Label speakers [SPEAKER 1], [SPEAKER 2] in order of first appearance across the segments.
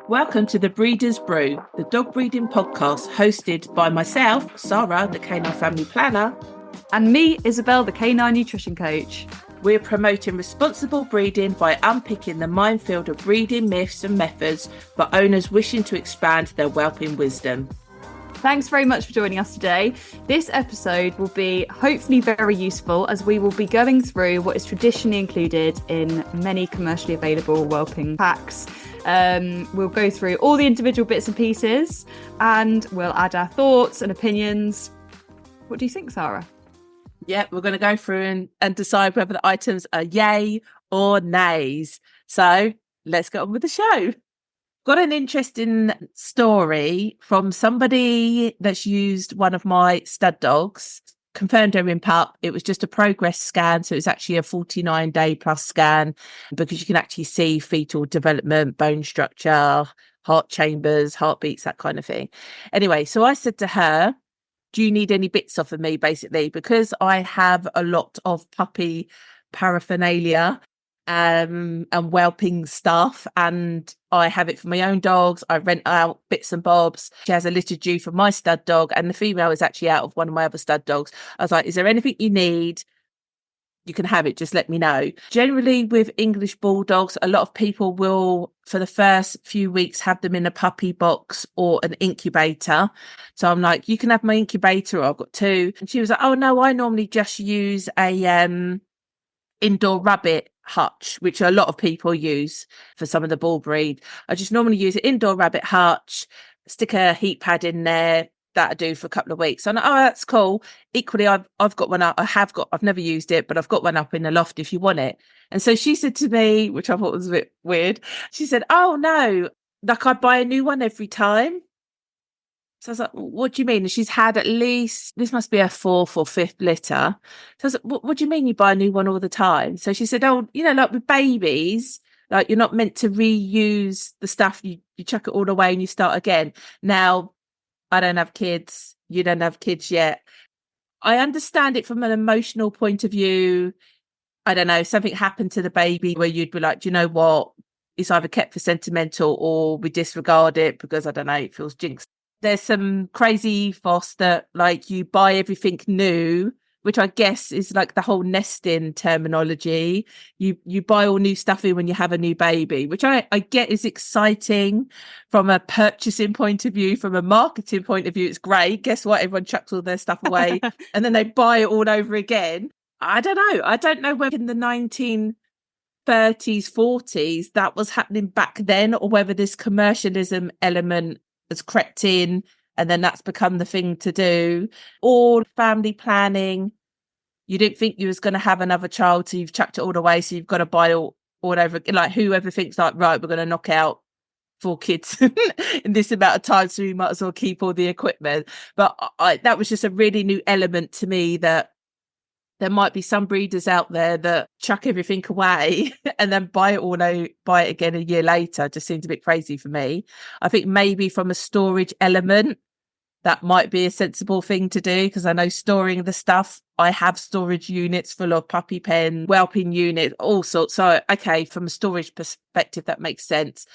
[SPEAKER 1] Welcome to the Breeder's Brew, the dog breeding podcast hosted by myself, Sarah, the canine family planner,
[SPEAKER 2] and me, Isabel, the canine nutrition coach.
[SPEAKER 1] We're promoting responsible breeding by unpicking the minefield of breeding myths and methods for owners wishing to expand their whelping wisdom.
[SPEAKER 2] Thanks very much for joining us today. This episode will be hopefully very useful as we will be going through what is traditionally included in many commercially available whelping packs. We'll go through all the individual bits and pieces and we'll add our thoughts and opinions. What do you think, Sarah?
[SPEAKER 1] Yeah, we're going to go through and decide whether the items are yay or nays. So let's get on with the show. Got an interesting story from somebody that's used one of my stud dogs, confirmed her in pup. It was just a progress scan. So it's actually a 49-day plus scan because you can actually see fetal development, bone structure, heart chambers, heartbeats, that kind of thing. Anyway, so I said to her, do you need any bits off of me, basically? Because I have a lot of puppy paraphernalia and whelping stuff, and I have it for my own dogs. I rent out bits and bobs. She has a litter due for my stud dog, and the female is actually out of one of my other stud dogs. I was like, is there anything you need? You can have it, just let me know. Generally with English bulldogs, a lot of people will, for the first few weeks, have them in a puppy box or an incubator. So I'm like, you can have my incubator, or I've got two. And she was like, oh no, I normally just use a indoor rabbit hutch, which a lot of people use for some of the bull breed. I just normally use an indoor rabbit hutch, stick a heat pad in there. That I do for a couple of weeks. I'm like, oh, that's cool. Equally, I've got one up. I've never used it, but I've got one up in the loft if you want it. And so she said to me, which I thought was a bit weird, she said, oh no, like I buy a new one every time. So I was like, what do you mean? And she's had at least, this must be her fourth or fifth litter. So I was like, what do you mean you buy a new one all the time? So she said, oh, like with babies, like you're not meant to reuse the stuff. You chuck it all away and you start again. Now, I don't have kids. You don't have kids yet. I understand it from an emotional point of view. I don't know, something happened to the baby where you'd be like, do you know what? It's either kept for sentimental or we disregard it because, I don't know, it feels jinxed. There's some crazy ethos that like you buy everything new, which I guess is like the whole nesting terminology. You buy all new stuff in when you have a new baby, which I get is exciting from a purchasing point of view. From a marketing point of view, it's great. Guess what? Everyone chucks all their stuff away and then they buy it all over again. I don't know. I don't know whether in the 1930s, 40s, that was happening back then, or whether this commercialism element has crept in and then that's become the thing to do. Or family planning. You didn't think you was going to have another child, so you've chucked it all away, so you've got to buy all over. Like whoever thinks like, right, we're going to knock out 4 kids in this amount of time, so we might as well keep all the equipment. But that was just a really new element to me, that there might be some breeders out there that chuck everything away and then buy it again a year later. Just seems a bit crazy for me. I think maybe from a storage element, that might be a sensible thing to do, because I know storing the stuff, I have storage units full of puppy pen, whelping unit, all sorts. So, okay, from a storage perspective, that makes sense.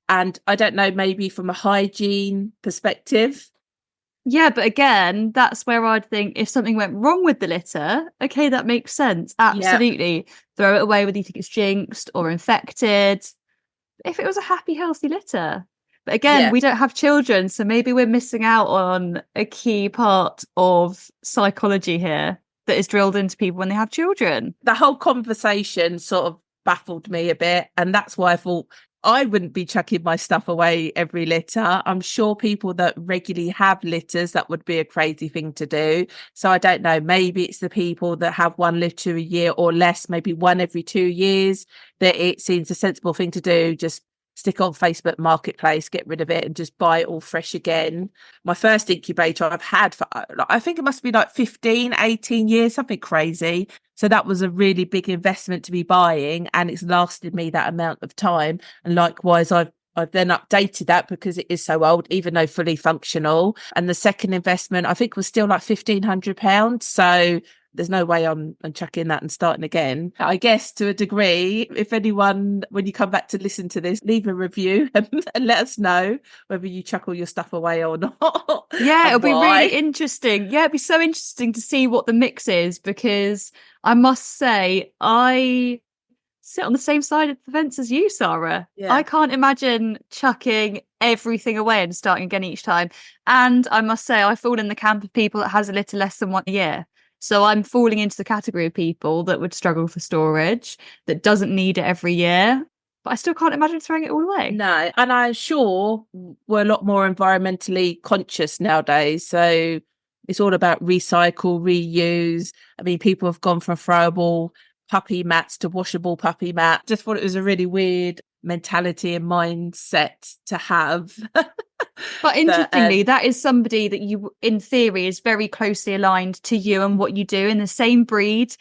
[SPEAKER 1] And I don't know, maybe from a hygiene perspective.
[SPEAKER 2] Yeah, but again, that's where I'd think if something went wrong with the litter, okay, that makes sense. Absolutely. Yeah. Throw it away whether you think it's jinxed or infected. If it was a happy, healthy litter. But again, we don't have children, so maybe we're missing out on a key part of psychology here that is drilled into people when they have children.
[SPEAKER 1] The whole conversation sort of baffled me a bit, and that's why I thought I wouldn't be chucking my stuff away every litter. I'm sure people that regularly have litters, that would be a crazy thing to do. So I don't know, maybe it's the people that have one litter a year or less, maybe one every 2 years, that it seems a sensible thing to do. Just stick on Facebook Marketplace, get rid of it and just buy it all fresh again. My first incubator I've had for, I think it must be like 15, 18 years, something crazy. So that was a really big investment to be buying, and it's lasted me that amount of time. And likewise, I've then updated that because it is so old, even though fully functional. And the second investment, I think, was still like £1,500. So there's no way I'm chucking that and starting again. I guess to a degree, if anyone, when you come back to listen to this, leave a review and let us know whether you chuck all your stuff away or not.
[SPEAKER 2] Yeah, it'll be
[SPEAKER 1] why.
[SPEAKER 2] really interesting. Yeah, it'd be so interesting to see what the mix is, because I must say, I sit on the same side of the fence as you, Sarah.
[SPEAKER 1] Yeah.
[SPEAKER 2] I can't imagine chucking everything away and starting again each time. And I must say, I fall in the camp of people that has a litter less than 1 year. So I'm falling into the category of people that would struggle for storage, that doesn't need it every year. But I still can't imagine throwing it all away.
[SPEAKER 1] No, and I'm sure we're a lot more environmentally conscious nowadays. So it's all about recycle, reuse. I mean, people have gone from throwable puppy mats to washable puppy mat. Just thought it was a really weird mentality and mindset to have.
[SPEAKER 2] But interestingly, that is somebody that you, in theory, is very closely aligned to you and what you do, in the same breed.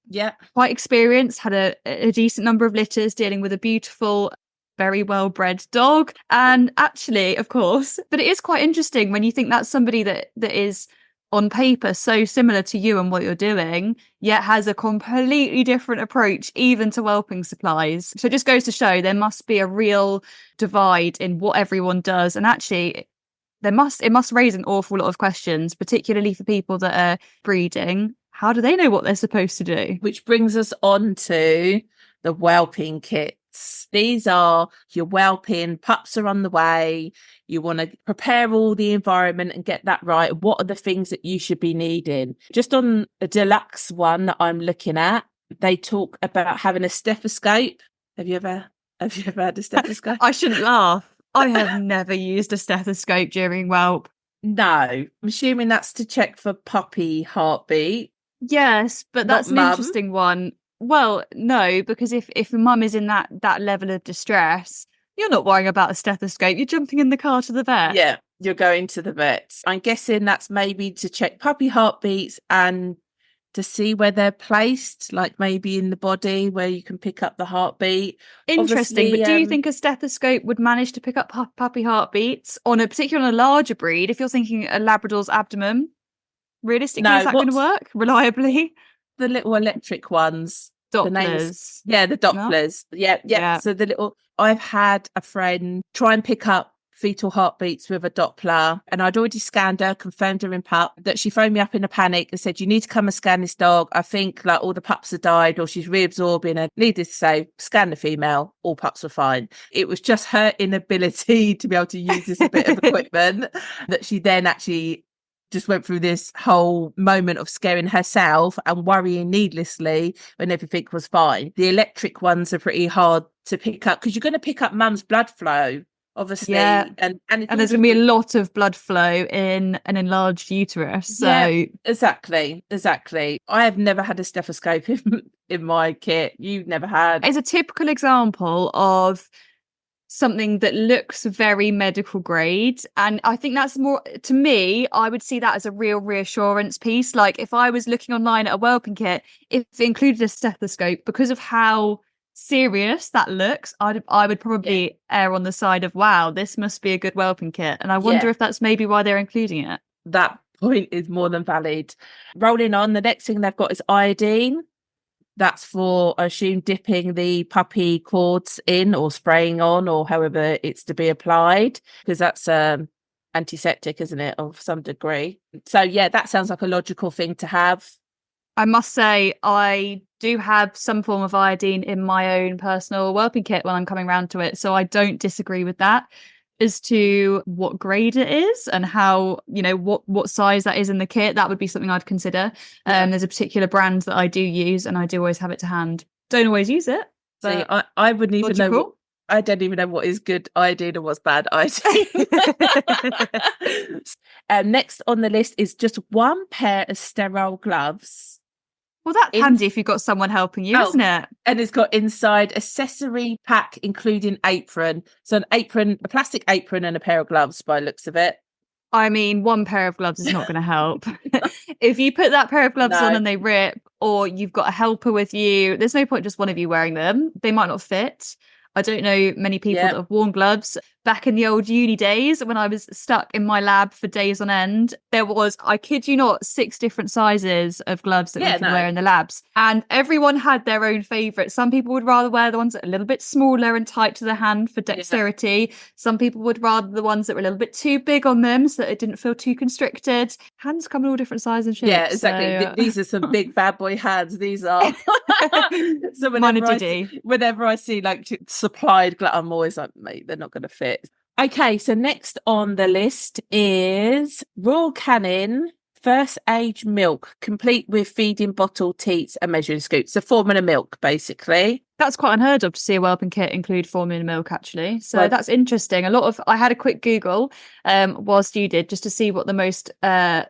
[SPEAKER 1] Yeah.
[SPEAKER 2] Quite experienced, had a decent number of litters, dealing with a beautiful, very well-bred dog. And actually, of course, but it is quite interesting when you think that's somebody that is on paper so similar to you and what you're doing, yet has a completely different approach even to whelping supplies. So it just goes to show there must be a real divide in what everyone does. And actually, it must raise an awful lot of questions, particularly for people that are breeding. How do they know what they're supposed to do?
[SPEAKER 1] Which brings us on to the whelping kits. These are your whelping, pups are on the way. You want to prepare all the environment and get that right. What are the things that you should be needing? Just on a deluxe one that I'm looking at, they talk about having a stethoscope. Have you ever had a stethoscope?
[SPEAKER 2] I shouldn't laugh. I have never used a stethoscope during whelp.
[SPEAKER 1] No, I'm assuming that's to check for puppy heartbeat.
[SPEAKER 2] Yes, but that's an interesting one. Well, no, because if a mum is in that level of distress, you're not worrying about a stethoscope. You're jumping in the car to the vet.
[SPEAKER 1] Yeah, you're going to the vet. I'm guessing that's maybe to check puppy heartbeats and to see where they're placed, like maybe in the body where you can pick up the heartbeat.
[SPEAKER 2] Interesting, but do you think a stethoscope would manage to pick up puppy heartbeats particularly on a larger breed? If you're thinking a Labrador's abdomen, realistically, is that going to work reliably?
[SPEAKER 1] The little electric ones.
[SPEAKER 2] Dopplers.
[SPEAKER 1] The Dopplers. No? Yeah. So I've had a friend try and pick up fetal heartbeats with a Doppler, and I'd already scanned her, confirmed her in pup, that she phoned me up in a panic and said, you need to come and scan this dog. I think like all the pups have died or she's reabsorbing. And needless to say, scan the female, all pups were fine. It was just her inability to be able to use this bit of equipment that she then actually just went through this whole moment of scaring herself and worrying needlessly when everything was fine. The electric ones are pretty hard to pick up because you're going to pick up mum's blood flow, obviously.
[SPEAKER 2] Yeah.
[SPEAKER 1] And
[SPEAKER 2] there's going to be a lot of blood flow in an enlarged uterus. So
[SPEAKER 1] yeah, exactly. I have never had a stethoscope in my kit. You've never had.
[SPEAKER 2] It's a typical example of something that looks very medical grade, and I think that's more, to me, I would see that as a real reassurance piece. Like if I was looking online at a whelping kit, if it included a stethoscope, because of how serious that looks, I would probably err on the side of, wow, this must be a good whelping kit. And I wonder if that's maybe why they're including it.
[SPEAKER 1] That point is more than valid. Rolling on, the next thing they've got is iodine. That's for, I assume, dipping the puppy cords in or spraying on or however it's to be applied, because that's antiseptic, isn't it, of some degree. So, yeah, that sounds like a logical thing to have.
[SPEAKER 2] I must say, I do have some form of iodine in my own personal whelping kit when I'm coming around to it. So I don't disagree with that. As to what grade it is and how, what size that is in the kit, that would be something I'd consider. There's a particular brand that I do use and I do always have it to hand. Don't always use it.
[SPEAKER 1] See, I wouldn't even know. I don't even know what is good iodine and what's bad iodine. Next on the list is just one pair of sterile gloves.
[SPEAKER 2] Well, that's handy if you've got someone helping you, isn't it?
[SPEAKER 1] And it's got inside accessory pack, including apron. So an apron, a plastic apron and a pair of gloves by the looks of it.
[SPEAKER 2] I mean, one pair of gloves is not going to help. If you put that pair of gloves on and they rip, or you've got a helper with you, there's no point just one of you wearing them. They might not fit. I don't know many people that have worn gloves, back in the old uni days when I was stuck in my lab for days on end, there was, I kid you not, 6 different sizes of gloves that we could wear in the labs. And everyone had their own favourite. Some people would rather wear the ones that are a little bit smaller and tight to the hand for dexterity. Yeah. Some people would rather the ones that were a little bit too big on them so that it didn't feel too constricted. Hands come in all different sizes and shapes.
[SPEAKER 1] Yeah, exactly. So, these are some big bad boy hands. These are. So whenever I see like supplied gloves, I'm always like, mate, they're not going to fit. Okay, so next on the list is Royal Canin First Age Milk, complete with feeding bottle, teats and measuring scoop. So formula milk, basically.
[SPEAKER 2] That's quite unheard of to see a whelping kit include formula milk, actually. So that's interesting. I had a quick Google whilst you did, just to see what the most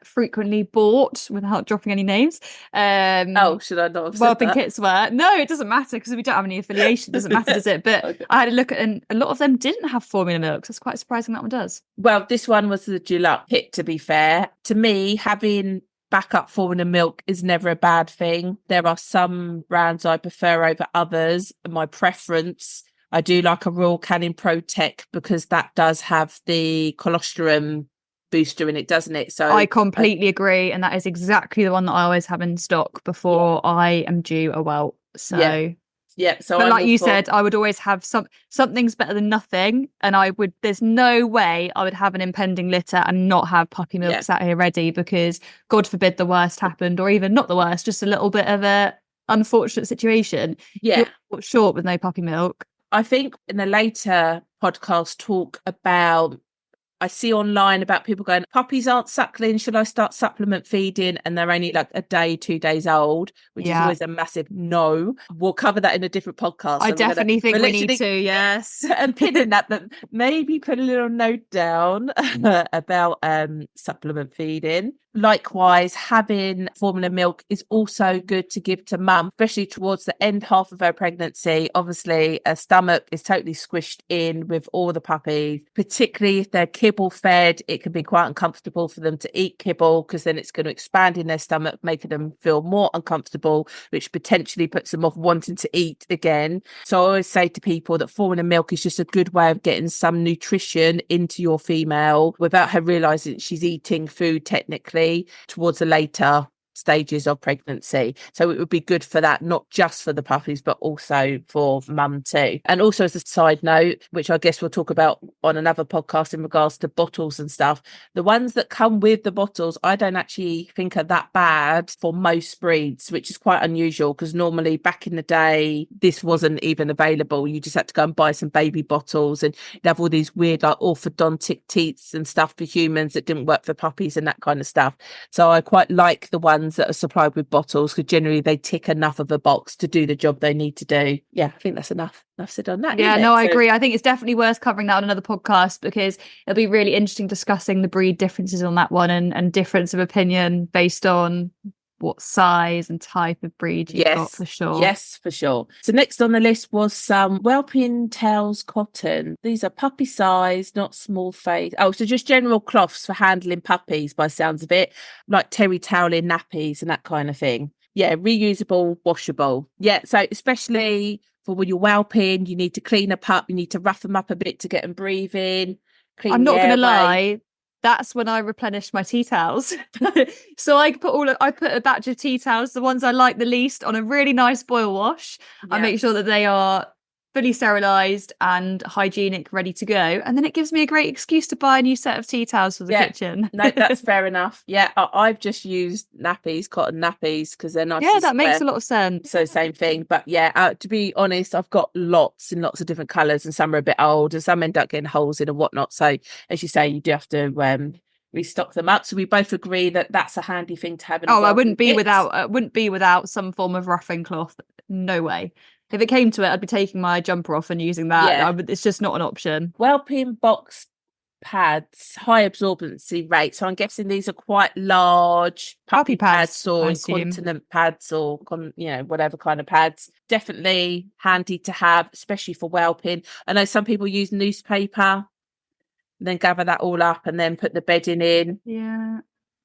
[SPEAKER 2] frequently bought, without dropping any names.
[SPEAKER 1] Should I not have said
[SPEAKER 2] whelping
[SPEAKER 1] that?
[SPEAKER 2] kits were. No, it doesn't matter because we don't have any affiliation. It doesn't matter, does it? But okay. I had a look at, and a lot of them didn't have formula milk. So it's quite surprising that one does.
[SPEAKER 1] Well, this one was the Duluth kit, to be fair. To me, having backup formula milk is never a bad thing. There are some brands I prefer over others. My preference, I do like a Royal Canin Protec because that does have the colostrum booster in it, doesn't it? So
[SPEAKER 2] I completely agree, and that is exactly the one that I always have in stock before I am due a whelp. So
[SPEAKER 1] yeah. So,
[SPEAKER 2] but like you said, I would always have something's better than nothing, and there's no way I would have an impending litter and not have puppy milk sat here ready, because God forbid the worst happened, or even not the worst, just a little bit of a unfortunate situation. You're short with no puppy milk.
[SPEAKER 1] I think in the later podcast talk about, I see online about people going, puppies aren't suckling, should I start supplement feeding? And they're only like a day, 2 days old, which is always a massive no. We'll cover that in a different podcast.
[SPEAKER 2] I definitely think we need to, yes.
[SPEAKER 1] And pin in that, but maybe put a little note down about supplement feeding. Likewise, having formula milk is also good to give to mum, especially towards the end half of her pregnancy. Obviously, her stomach is totally squished in with all the puppies, particularly if they're kibble fed. It can be quite uncomfortable for them to eat kibble, because then it's going to expand in their stomach, making them feel more uncomfortable, which potentially puts them off wanting to eat again. So I always say to people that formula milk is just a good way of getting some nutrition into your female without her realising she's eating food technically towards the later stages of pregnancy. So it would be good for that, not just for the puppies, but also for mum too. And also, as a side note, which I guess we'll talk about on another podcast in regards to bottles and stuff, the ones that come with the bottles, I don't actually think are that bad for most breeds, which is quite unusual, because normally back in the day, this wasn't even available. You just had to go and buy some baby bottles, and you'd have all these weird like orthodontic teats and stuff for humans that didn't work for puppies and that kind of stuff. So I quite like the ones that are supplied with bottles, because generally they tick enough of a box to do the job they need to do. Yeah, I think that's enough said on that.
[SPEAKER 2] Yeah, no, I agree. I think it's definitely worth covering that on another podcast, because it'll be really interesting discussing the breed differences on that one, and difference of opinion based on what size and type of breed you've got, for sure.
[SPEAKER 1] Yes, for sure. So next on the list was some Whelping Tails cotton. These are puppy size, not small face. Oh, so just general cloths for handling puppies by sounds of it, like terry toweling nappies and that kind of thing. Yeah, reusable, washable. Yeah, so especially for when you're whelping, you need to clean a pup, you need to rough them up a bit to get them breathing.
[SPEAKER 2] I'm not going to lie. That's when I replenish my tea towels. So I put a batch of tea towels, the ones I like the least, on a really nice boil wash. I make sure that they are fully sterilised and hygienic, ready to go. And then it gives me a great excuse to buy a new set of tea towels for the kitchen.
[SPEAKER 1] No, that's fair enough. Yeah, I've just used nappies, cotton nappies, because they're nice.
[SPEAKER 2] Yeah, that makes a lot of sense.
[SPEAKER 1] So same thing. But yeah, to be honest, I've got lots and lots of different colours, and some are a bit old and some end up getting holes in and whatnot. So as you say, you do have to restock them up. So we both agree that that's a handy thing to have.
[SPEAKER 2] I wouldn't be without some form of ruffing cloth. No way. If it came to it, I'd be taking my jumper off and using that. Yeah. It's just not an option.
[SPEAKER 1] Whelping box pads, high absorbency rate. So I'm guessing these are quite large puppy pads or incontinent pads, or whatever kind of pads. Definitely handy to have, especially for whelping. I know some people use newspaper, then gather that all up and then put the bedding in.
[SPEAKER 2] Yeah.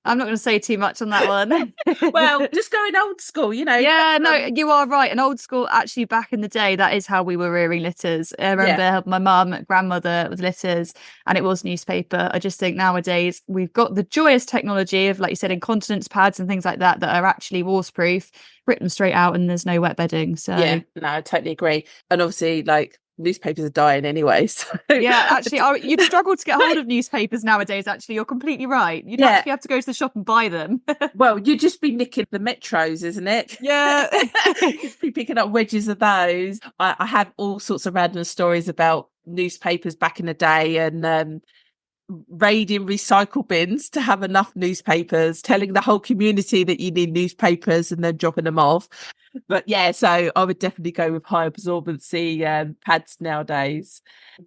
[SPEAKER 2] I'm not going to say too much on that one.
[SPEAKER 1] Well, just going old school,
[SPEAKER 2] Yeah, no, you are right. And old school, actually, back in the day, that is how we were rearing litters. I remember helping my mum, grandmother with litters, and it was newspaper. I just think nowadays we've got the joyous technology of, like you said, incontinence pads and things like that are actually waterproof, rip them straight out, and there's no wet bedding. So
[SPEAKER 1] yeah, no, I totally agree. And obviously, like, newspapers are dying anyway. So
[SPEAKER 2] yeah, actually, you'd struggle to get hold of newspapers nowadays. Actually, you're completely right. You'd actually have to go to the shop and buy them.
[SPEAKER 1] Well, you'd just be nicking the metros, isn't it?
[SPEAKER 2] Yeah.
[SPEAKER 1] You'd be picking up wedges of those. I have all sorts of random stories about newspapers back in the day, and raiding recycle bins to have enough newspapers, telling the whole community that you need newspapers and then dropping them off. But yeah, so I would definitely go with high absorbency pads nowadays.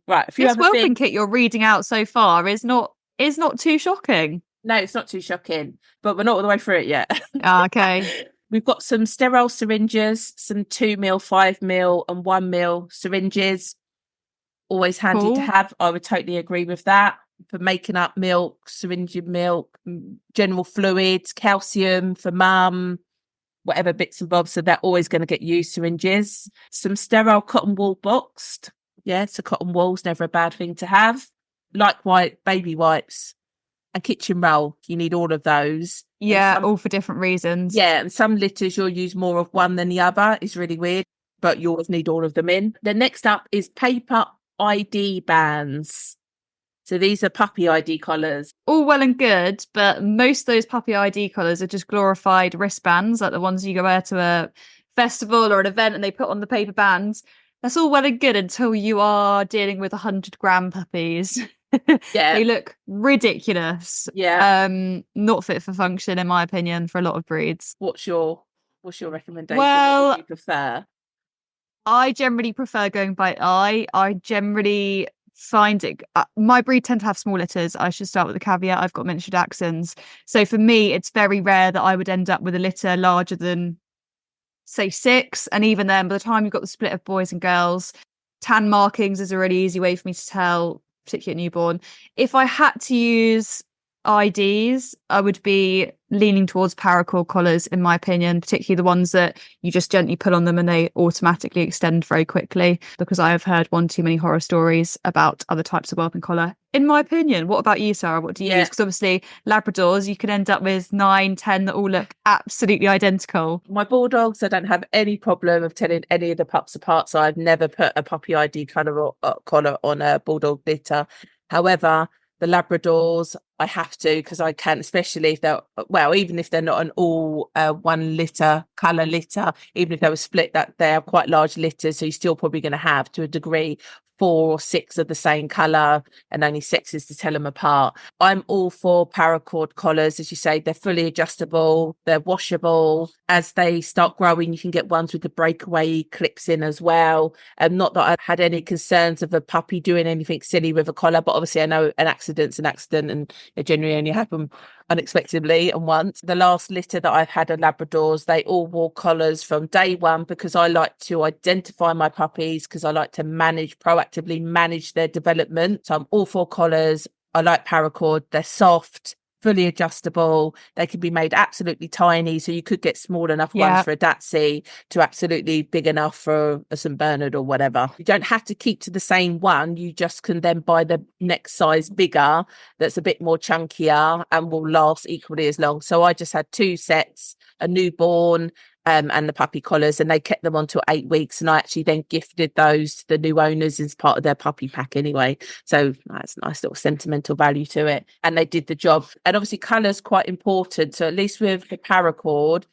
[SPEAKER 1] Right, a few
[SPEAKER 2] this
[SPEAKER 1] other
[SPEAKER 2] Whelping
[SPEAKER 1] things.
[SPEAKER 2] Kit you're reading out so far is not too shocking.
[SPEAKER 1] No, it's not too shocking, but we're not all the way through it yet.
[SPEAKER 2] Okay.
[SPEAKER 1] We've got some sterile syringes, some 2 ml, 5 ml, and 1 ml syringes. Always handy to have. I would totally agree with that. For making up milk, syringing milk, general fluids, calcium for mum, whatever bits and bobs. So they're always going to get used, syringes. Some sterile cotton wool boxed. Yeah, so cotton wool's never a bad thing to have. Like baby wipes and kitchen roll. You need all of those.
[SPEAKER 2] Yeah, all for different reasons.
[SPEAKER 1] Yeah, and some litters you'll use more of one than the other. It's really weird, but you always need all of them in. Then next up is paper ID bands. So these are puppy ID collars.
[SPEAKER 2] All well and good, but most of those puppy ID collars are just glorified wristbands, like the ones you go wear to a festival or an event and they put on the paper bands. That's all well and good until you are dealing with 100-gram puppies.
[SPEAKER 1] Yeah.
[SPEAKER 2] They look ridiculous.
[SPEAKER 1] Yeah.
[SPEAKER 2] Not fit for function, in my opinion, for a lot of breeds.
[SPEAKER 1] What's your recommendation?
[SPEAKER 2] Well,
[SPEAKER 1] what do you prefer?
[SPEAKER 2] I generally prefer going by eye. I generally find it my breed tend to have small litters. I should start with the caveat. I've got miniature dachshunds, so for me it's very rare that I would end up with a litter larger than, say, 6, and even then, by the time you've got the split of boys and girls, tan markings is a really easy way for me to tell, particularly at newborn. If I had to use IDs, I would be leaning towards paracord collars, in my opinion, particularly the ones that you just gently pull on them and they automatically extend very quickly, because I have heard one too many horror stories about other types of whelping collar, in my opinion. What about you, Sarah? What do you use? Because obviously Labradors, you can end up with 9, 10 that all look absolutely identical.
[SPEAKER 1] My Bulldogs, I don't have any problem of telling any of the pups apart, so I've never put a puppy ID collar on a Bulldog litter. However, the Labradors, I have to, because I can, especially if they're, well, even if they're not an all one litter, colour litter, even if they were split, that they are quite large litters, so you're still probably going to have, to a degree, 4 or 6 of the same colour and only sexes to tell them apart. I'm all for paracord collars. As you say, they're fully adjustable, they're washable. As they start growing, you can get ones with the breakaway clips in as well. Not that I've had any concerns of a puppy doing anything silly with a collar, but obviously I know an accident's an accident and it generally only happen unexpectedly and once. The last litter that I've had of Labradors, they all wore collars from day one, because I like to identify my puppies, because I like to proactively manage their development. So I'm all for collars. I like paracord. They're soft, fully adjustable. They can be made absolutely tiny, so you could get small enough ones for a Dachshund to absolutely big enough for a St Bernard or whatever. You don't have to keep to the same one. You just can then buy the next size bigger that's a bit more chunkier and will last equally as long. So I just had 2 sets, a newborn and the puppy collars, and they kept them on till 8 weeks, and I actually then gifted those to the new owners as part of their puppy pack anyway, so that's a nice little sentimental value to it, and they did the job. And obviously colour's quite important, so at least with the paracord,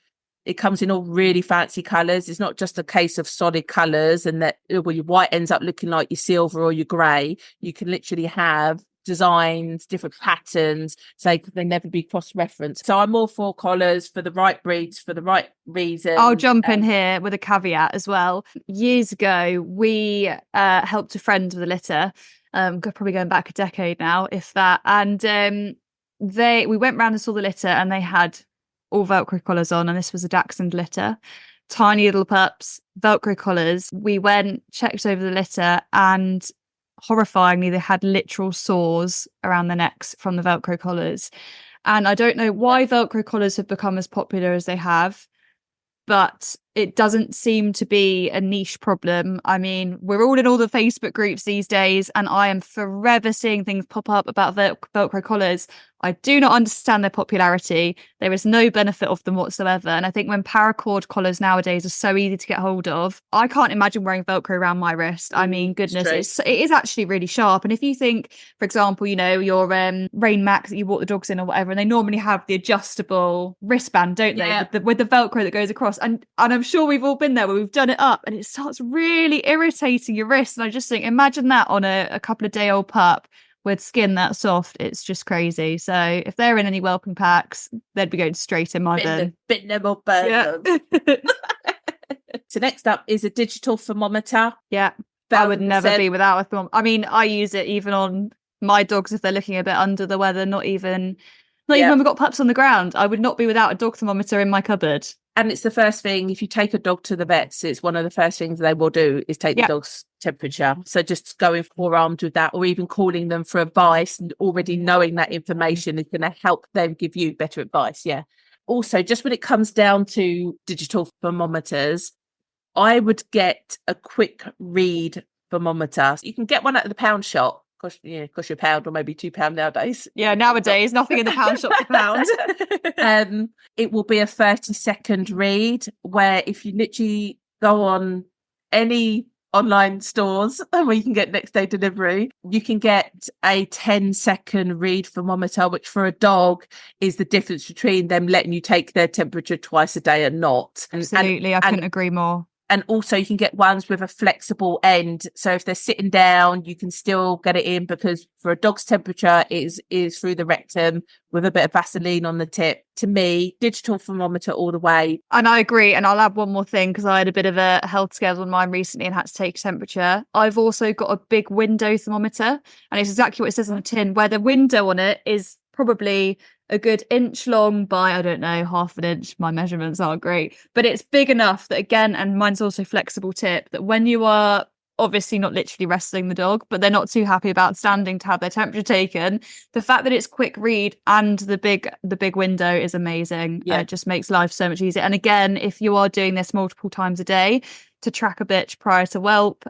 [SPEAKER 1] it comes in all really fancy colours. It's not just a case of solid colours and that your white ends up looking like your silver or your grey. You can literally have designs, different patterns, so they never be cross-referenced. So I'm all for collars for the right breeds, for the right reasons.
[SPEAKER 2] I'll jump in here with a caveat as well. Years ago, we helped a friend with a litter, probably going back a decade now, if that, and we went round and saw the litter, and they had all Velcro collars on, and this was a Dachshund litter. Tiny little pups, Velcro collars. We went, checked over the litter, and horrifyingly, they had literal sores around their necks from the Velcro collars. And I don't know why Velcro collars have become as popular as they have, but it doesn't seem to be a niche problem. I mean, we're all in all the Facebook groups these days, and I am forever seeing things pop up about Velcro collars. I do not understand their popularity. There is no benefit of them whatsoever. And I think when paracord collars nowadays are so easy to get hold of, I can't imagine wearing Velcro around my wrist. I mean, goodness, it is actually really sharp. And if you think, for example, you know, your Rain Max that you walk the dogs in or whatever, and they normally have the adjustable wristband, don't they? With the Velcro that goes across. And I'm sure we've all been there where we've done it up and it starts really irritating your wrist. And I just think, imagine that on a couple of day old pup with skin that soft. It's just crazy. So if they're in any whelping packs, they'd be going straight in my bin.
[SPEAKER 1] Bit them or burn them. So next up is a digital thermometer.
[SPEAKER 2] Yeah, I would never be without a thermometer. I mean, I use it even on my dogs if they're looking a bit under the weather, not even when we've got pups on the ground. I would not be without a dog thermometer in my cupboard.
[SPEAKER 1] And it's the first thing, if you take a dog to the vets, it's one of the first things they will do is take the dog's temperature. So just going forearmed with that, or even calling them for advice, and already knowing that information is going to help them give you better advice. Yeah. Also, just when it comes down to digital thermometers, I would get a quick read thermometer. You can get one at the pound shop. Cost you a £1 or maybe £2 nowadays.
[SPEAKER 2] Yeah, nowadays nothing in the pound shop's a pound.
[SPEAKER 1] It will be a 30-second read where if you literally go on any online stores where you can get next day delivery, you can get a 10-second read thermometer, which for a dog is the difference between them letting you take their temperature twice a day and not.
[SPEAKER 2] Absolutely, I couldn't agree more.
[SPEAKER 1] And also you can get ones with a flexible end. So if they're sitting down, you can still get it in, because for a dog's temperature is through the rectum with a bit of Vaseline on the tip. To me, digital thermometer all the way.
[SPEAKER 2] And I agree. And I'll add one more thing, because I had a bit of a health scare on mine recently and had to take temperature. I've also got a big window thermometer, and it's exactly what it says on the tin, where the window on it is probably a good inch long by, I don't know, half an inch. My measurements aren't great, but it's big enough that, again, and mine's also flexible tip, that when you are obviously not literally wrestling the dog, but they're not too happy about standing to have their temperature taken, the fact that it's quick read and the big window is amazing. It just makes life so much easier. And again, if you are doing this multiple times a day to track a bitch prior to whelp,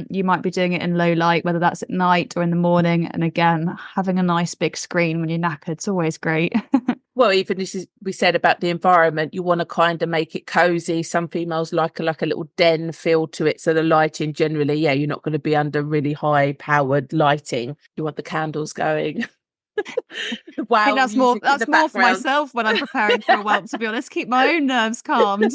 [SPEAKER 2] you might be doing it in low light, whether that's at night or in the morning. And again, having a nice big screen when you're knackered is always great.
[SPEAKER 1] Well, even as we said about the environment, you want to kind of make it cozy. Some females like a little den feel to it. So the lighting generally, you're not going to be under really high powered lighting. You want the candles going.
[SPEAKER 2] Wow, I think that's more for myself when I'm preparing for a whelp, to be honest. Keep my own nerves calmed.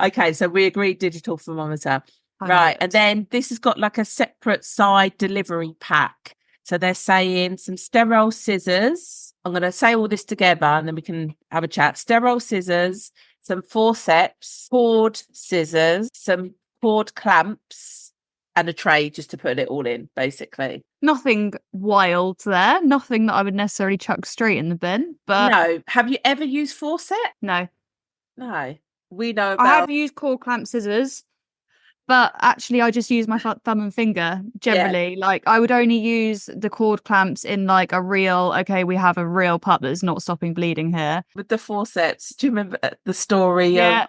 [SPEAKER 1] Okay, so we agreed digital thermometer. Right. And then this has got like a separate side delivery pack. So they're saying some sterile scissors. I'm going to say all this together and then we can have a chat. Sterile scissors, some forceps, cord scissors, some cord clamps, and a tray just to put it all in, basically.
[SPEAKER 2] Nothing wild there. Nothing that I would necessarily chuck straight in the bin. But
[SPEAKER 1] no. Have you ever used forceps?
[SPEAKER 2] No.
[SPEAKER 1] We know about...
[SPEAKER 2] I have used cord clamp scissors, but actually I just use my thumb and finger generally. Like, I would only use the cord clamps in like a real, okay, we have a real pup that's not stopping bleeding here.
[SPEAKER 1] With the forceps, do you remember the story?
[SPEAKER 2] Yeah,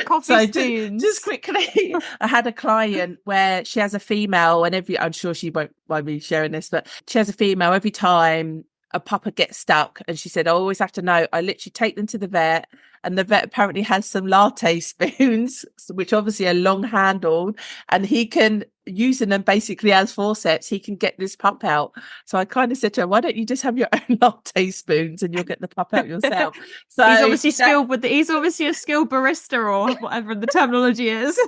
[SPEAKER 2] coffee spoons.
[SPEAKER 1] Just quickly, I had a client where she has a female, and I'm sure she won't mind me sharing this, but she has a female every time a pupper gets stuck, and she said, I always have to know, I literally take them to the vet, and the vet apparently has some latte spoons, which obviously are long handled, and he can, using them basically as forceps, he can get this pup out. So I kind of said to her, why don't you just have your own latte spoons and you'll get the pup out yourself? So
[SPEAKER 2] he's obviously he's obviously a skilled barista or whatever the terminology is.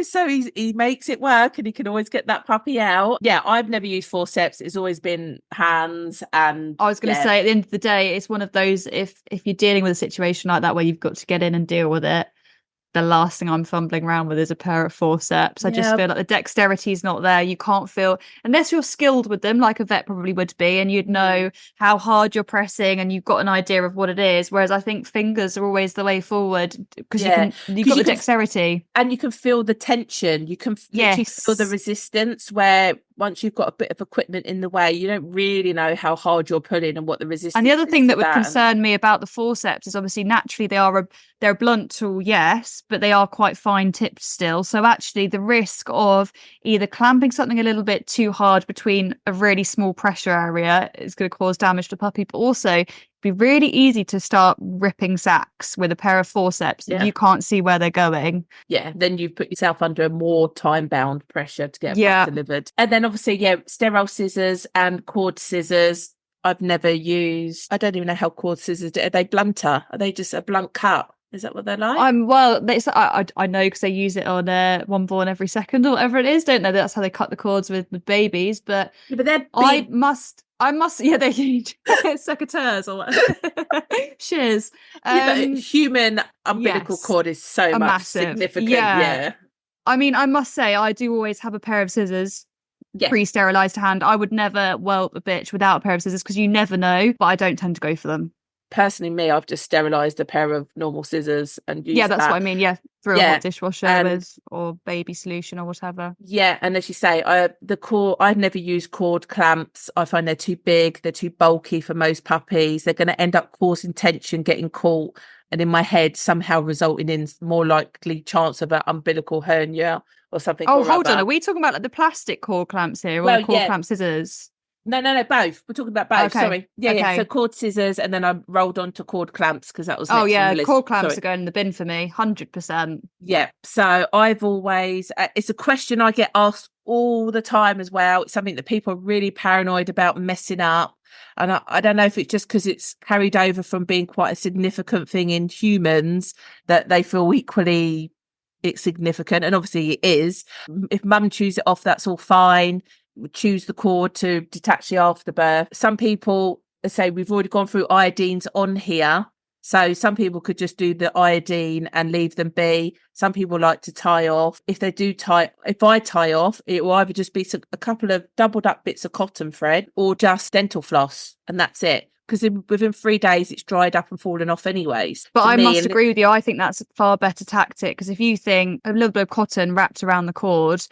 [SPEAKER 1] So he makes it work and he can always get that puppy out. Yeah, I've never used forceps. It's always been hands. And
[SPEAKER 2] I was going to say, at the end of the day, it's one of those, if you're dealing with a situation like that where you've got to get in and deal with it, the last thing I'm fumbling around with is a pair of forceps. I just feel like the dexterity is not there. You can't feel, unless you're skilled with them, like a vet probably would be, and you'd know how hard you're pressing and you've got an idea of what it is. Whereas I think fingers are always the way forward, because you've got the dexterity.
[SPEAKER 1] And you can feel the tension. You can literally feel the resistance, where once you've got a bit of equipment in the way, you don't really know how hard you're pulling and what the resistance is.
[SPEAKER 2] And the other thing that would
[SPEAKER 1] that.
[SPEAKER 2] concern me about the forceps is obviously naturally they're a blunt tool, yes, but they are quite fine tipped still. So actually the risk of either clamping something a little bit too hard between a really small pressure area is going to cause damage to puppy, but also be really easy to start ripping sacks with a pair of forceps that you can't see where they're going.
[SPEAKER 1] Yeah, then you put yourself under a more time-bound pressure to get a pup delivered. And then obviously, sterile scissors and cord scissors. I've never used. I don't even know how cord scissors are. They blunter? Are they just a blunt cut? Is that what they're like?
[SPEAKER 2] I know because they use it on one born every second or whatever it is. Don't know that's how they cut the cords with babies, but
[SPEAKER 1] they're big.
[SPEAKER 2] I must, yeah, they secateurs or whatever. Shears.
[SPEAKER 1] Human umbilical cord is so much
[SPEAKER 2] massive.
[SPEAKER 1] Significant.
[SPEAKER 2] Yeah. I mean, I must say, I do always have a pair of scissors pre-sterilised to hand. I would never whelp a bitch without a pair of scissors because you never know, but I don't tend to go for them.
[SPEAKER 1] Personally, I've just sterilised a pair of normal scissors and used
[SPEAKER 2] that's
[SPEAKER 1] that.
[SPEAKER 2] what I mean. Through a hot dishwasher or baby solution or whatever.
[SPEAKER 1] And as you say, I've never used cord clamps. I find they're too big, they're too bulky for most puppies. They're going to end up causing tension, getting caught, and in my head somehow resulting in more likely chance of an umbilical hernia or something.
[SPEAKER 2] Oh, hold on, are we talking about like the plastic cord clamps here or the cord clamp scissors?
[SPEAKER 1] No, both. We're talking about both. Okay. Sorry. Yeah. So cord scissors, and then I rolled on to cord clamps because that was next on the list.
[SPEAKER 2] Cord clamps are going in the bin for me, 100%.
[SPEAKER 1] Yeah. So I've always, it's a question I get asked all the time as well. It's something that people are really paranoid about messing up. And I don't know if it's just because it's carried over from being quite a significant thing in humans that they feel equally it's significant. And obviously it is. If mum chews it off, that's all fine. Choose the cord to detach the afterbirth. Some people say we've already gone through iodines on here, so some people could just do the iodine and leave them be. Some people like to tie off. If I tie off, it will either just be a couple of doubled up bits of cotton thread or just dental floss, and that's it. Because within 3 days it's dried up and fallen off anyways.
[SPEAKER 2] But I must agree with you. I think that's a far better tactic, because if you think a little bit of cotton wrapped around the cord,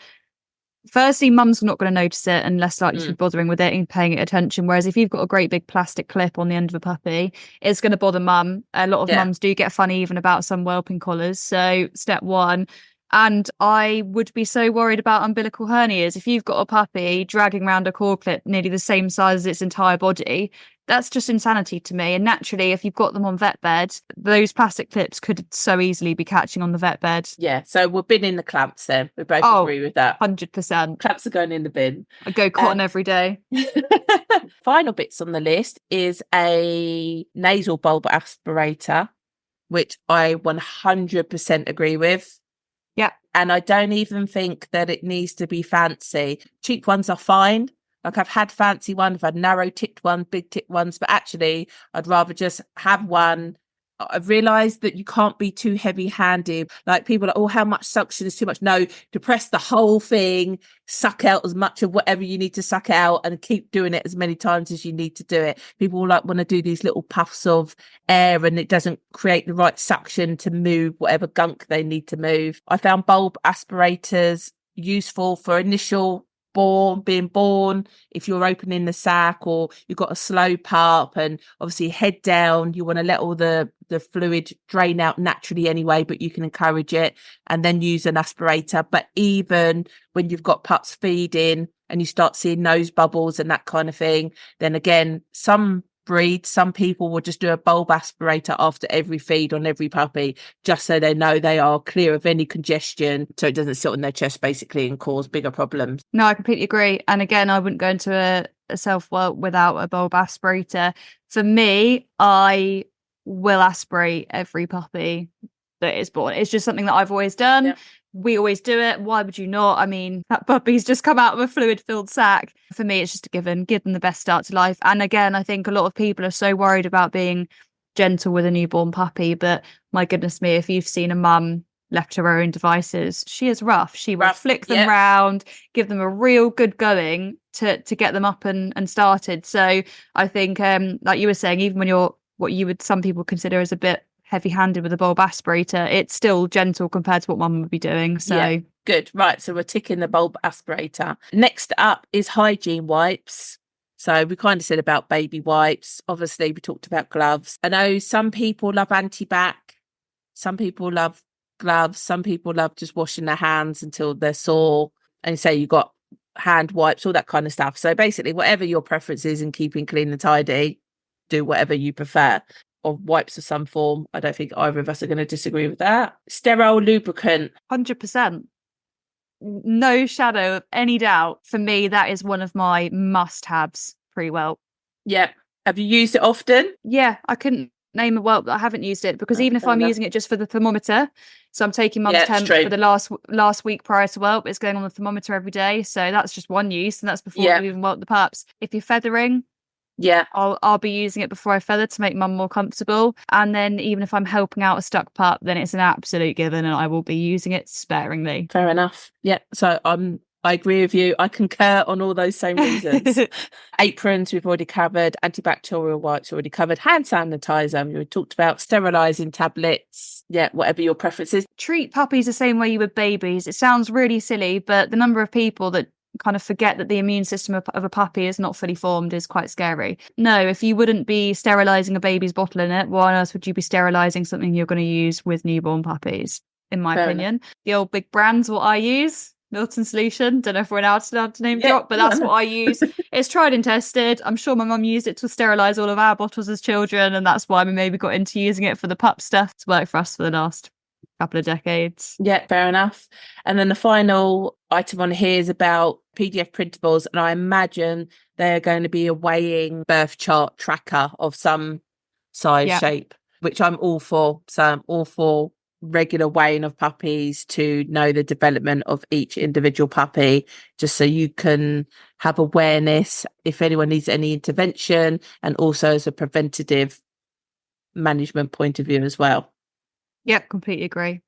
[SPEAKER 2] firstly, mum's not going to notice it and less likely to be bothering with it and paying it attention. Whereas if you've got a great big plastic clip on the end of a puppy, it's going to bother mum. A lot of mums do get funny even about some whelping collars. So step one. And I would be so worried about umbilical hernias. If you've got a puppy dragging around a cord clip nearly the same size as its entire body, that's just insanity to me. And naturally, if you've got them on vet bed, those plastic clips could so easily be catching on the vet bed. Yeah,
[SPEAKER 1] so we're binning the clamps then. We both agree with that.
[SPEAKER 2] 100%.
[SPEAKER 1] Clamps are going in the bin.
[SPEAKER 2] I go cotton every day.
[SPEAKER 1] Final bits on the list is a nasal bulb aspirator, which I 100% agree with.
[SPEAKER 2] Yeah.
[SPEAKER 1] And I don't even think that it needs to be fancy. Cheap ones are fine. Like I've had fancy ones, I've had narrow tipped ones, big tipped ones, but actually I'd rather just have one. I've realised that you can't be too heavy-handed. Like people are, oh, how much suction is too much? No, to press the whole thing, suck out as much of whatever you need to suck out and keep doing it as many times as you need to do it. People want to do these little puffs of air and it doesn't create the right suction to move whatever gunk they need to move. I found bulb aspirators useful for initial being born, if you're opening the sac or you've got a slow pup, and obviously head down, you want to let all the fluid drain out naturally anyway, but you can encourage it and then use an aspirator. But even when you've got pups feeding and you start seeing nose bubbles and that kind of thing, then again, some people will just do a bulb aspirator after every feed on every puppy, just so they know they are clear of any congestion, so it doesn't sit on their chest basically and cause bigger problems.
[SPEAKER 2] No, I completely agree. And again, I wouldn't go into a self-whelp without a bulb aspirator. For me, I will aspirate every puppy that is born. It's just something that I've always done. Yeah. We always do it. Why would you not? I mean, that puppy's just come out of a fluid-filled sack. For me, it's just a given. Give them the best start to life. And again, I think a lot of people are so worried about being gentle with a newborn puppy. But my goodness me, if you've seen a mum left to her own devices, she is rough. She will flick them round, give them a real good going to get them up and started. So I think, like you were saying, even when you're what you would some people consider as a bit heavy-handed with a bulb aspirator, it's still gentle compared to what mum would be doing. So
[SPEAKER 1] Good. Right. So we're ticking the bulb aspirator. Next up is hygiene wipes. So we kind of said about baby wipes. Obviously, we talked about gloves. I know some people love anti-bac. Some people love gloves. Some people love just washing their hands until they're sore. And say you got hand wipes, all that kind of stuff. So basically, whatever your preference is in keeping clean and tidy, do whatever you prefer. Or wipes of some form. I don't think either of us are going to disagree with that. Sterile lubricant.
[SPEAKER 2] 100%. No shadow of any doubt. For me, that is one of my must-haves pre-whelp.
[SPEAKER 1] Yeah. Have you used it often?
[SPEAKER 2] Yeah, I couldn't name a whelp that I haven't used it, because even if I'm using it just for the thermometer, so I'm taking mum's temp for the last week prior to whelp, it's going on the thermometer every day. So that's just one use, and that's before we even whelp the pups. If you're feathering, I'll be using it before I feather to make mum more comfortable. And then even if I'm helping out a stuck pup, then it's an absolute given, and I will be using it sparingly.
[SPEAKER 1] Fair enough. Yeah. So I agree with you. I concur on all those same reasons. Aprons, we've already covered. Antibacterial wipes, already covered. Hand sanitizer, we talked about. Sterilising tablets. Yeah, whatever your preference is.
[SPEAKER 2] Treat puppies the same way you would babies. It sounds really silly, but the number of people that kind of forget that the immune system of a puppy is not fully formed is quite scary. No, if you wouldn't be sterilising a baby's bottle in it, why on earth would you be sterilising something you're going to use with newborn puppies, in my opinion? Enough. The old big brands, what I use, Milton Solution, don't know if we're allowed to name drop, but that's what I use. It's tried and tested. I'm sure my mum used it to sterilise all of our bottles as children, and that's why we maybe got into using it for the pup stuff. It's worked for us for the last couple of decades.
[SPEAKER 1] Yeah, fair enough. And then the final item on here is about PDF printables, and I imagine they're going to be a weighing birth chart tracker of some size, shape, which I'm all for. So I'm all for regular weighing of puppies to know the development of each individual puppy, just so you can have awareness if anyone needs any intervention, and also as a preventative management point of view as well.
[SPEAKER 2] Yeah, completely agree.